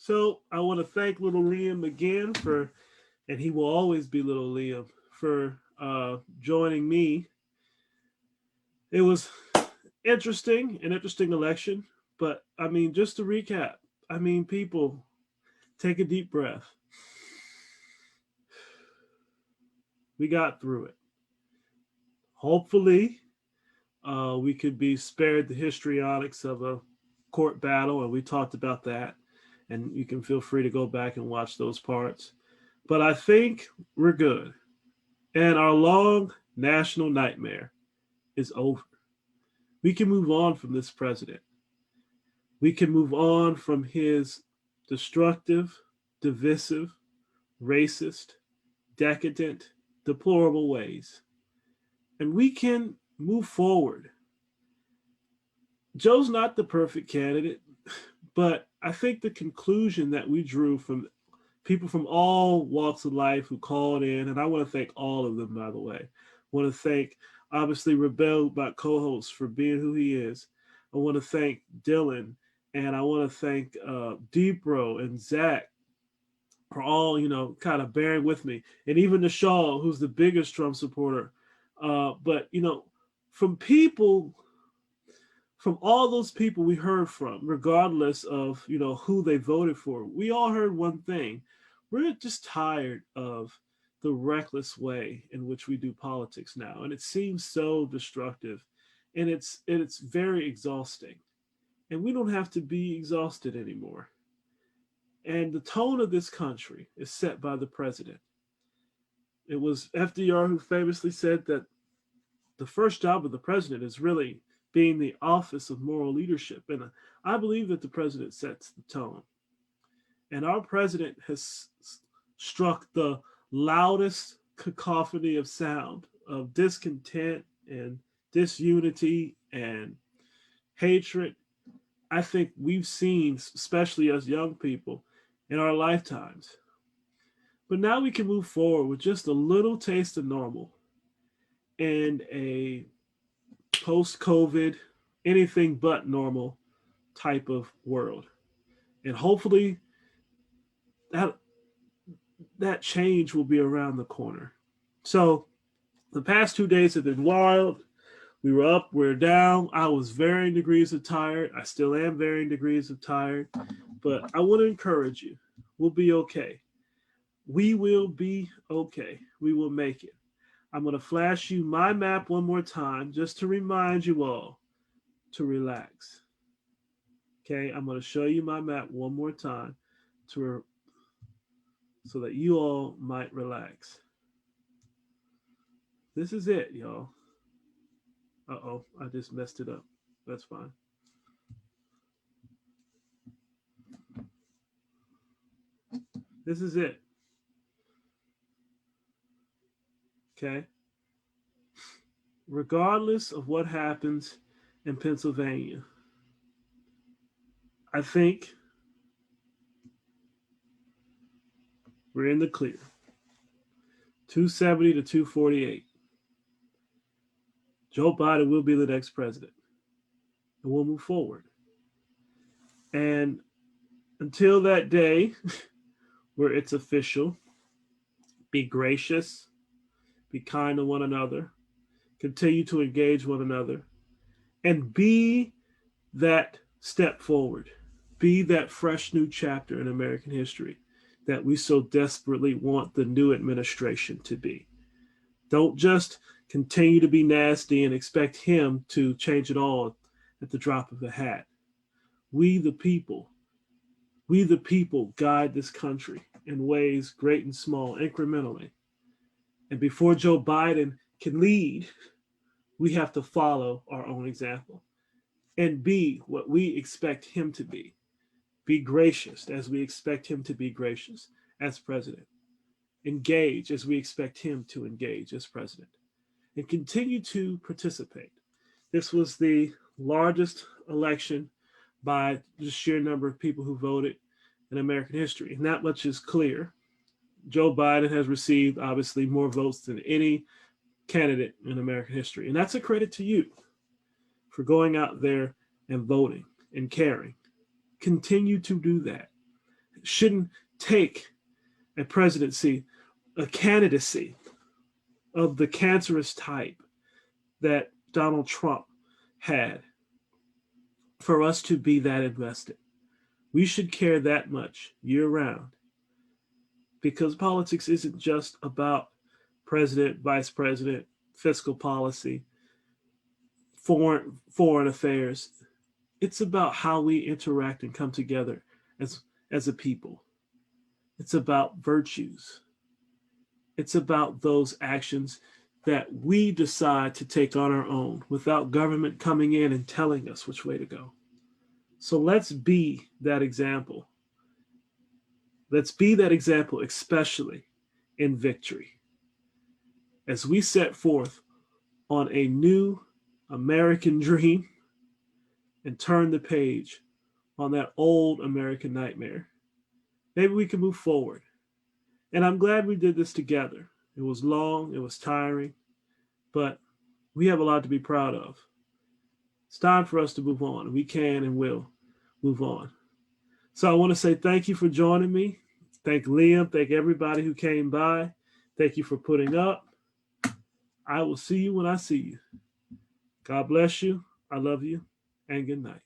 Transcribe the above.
So I want to thank little Liam again for, and he will always be little Liam, for joining me. It was an interesting election, but I mean, just to recap, I mean, people, take a deep breath. We got through it. Hopefully, we could be spared the histrionics of a court battle, and we talked about that. And you can feel free to go back and watch those parts. But I think we're good. And our long national nightmare is over. We can move on from this president. We can move on from his destructive, divisive, racist, decadent, deplorable ways. And we can move forward. Joe's not the perfect candidate, but I think the conclusion that we drew from people from all walks of life who called in, and I want to thank all of them, by the way. I want to thank, obviously, Rebel, my co host, for being who he is. I want to thank Dylan, and I want to thank Deepro and Zach for all, kind of bearing with me. And even Nishal, who's the biggest Trump supporter. But, from people from all those people we heard from, regardless of who they voted for, we all heard one thing: we're just tired of the reckless way in which we do politics now, and it seems so destructive, and it's very exhausting, and we don't have to be exhausted anymore. And the tone of this country is set by the president. It was FDR who famously said that the first job of the president is really being the office of moral leadership. And I believe that the president sets the tone. And our president has struck the loudest cacophony of sound of discontent and disunity and hatred I think we've seen, especially as young people, in our lifetimes. But now we can move forward with just a little taste of normal and a post COVID, anything but normal type of world. And hopefully that that change will be around the corner. So the past 2 days have been wild. We were up, we are down. I was varying degrees of tired. I still am varying degrees of tired. But I want to encourage you. We'll be okay. We will be okay. We will make it. I'm going to flash you my map one more time just to remind you all to relax. Okay, I'm going to show you my map one more time to so that you all might relax. This is it, y'all. Uh-oh, I just messed it up. That's fine. This is it. Okay? Regardless of what happens in Pennsylvania, I think we're in the clear. 270 to 248. Joe Biden will be the next president. And we'll move forward. And until that day where it's official, be gracious, be kind to one another, continue to engage one another, and be that step forward. Be that fresh new chapter in American history that we so desperately want the new administration to be. Don't just continue to be nasty and expect him to change it all at the drop of a hat. We the people, we the people guide this country in ways great and small, incrementally. And before Joe Biden can lead, we have to follow our own example and be what we expect him to be. Be gracious as we expect him to be gracious as president. Engage as we expect him to engage as president. And continue to participate. This was the largest election by the sheer number of people who voted in American history. And that much is clear. Joe Biden has received, obviously, more votes than any candidate in American history. And that's a credit to you for going out there and voting and caring. Continue to do that. shouldn't take a presidency, a candidacy of the cancerous type that Donald Trump had for us to be that invested. We should care that much year round, because politics isn't just about president, vice president, fiscal policy, foreign affairs. It's about how we interact and come together as a people. It's about virtues. It's about those actions that we decide to take on our own without government coming in and telling us which way to go. So let's be that example. Let's be that example, especially in victory, as we set forth on a new American dream and turn the page on that old American nightmare. Maybe we can move forward. And I'm glad we did this together. It was long, it was tiring, but we have a lot to be proud of. It's time for us to move on. We can and will move on. So I want to say thank you for joining me. Thank Liam. Thank everybody who came by. Thank you for putting up. I will see you when I see you. God bless you. I love you. And good night.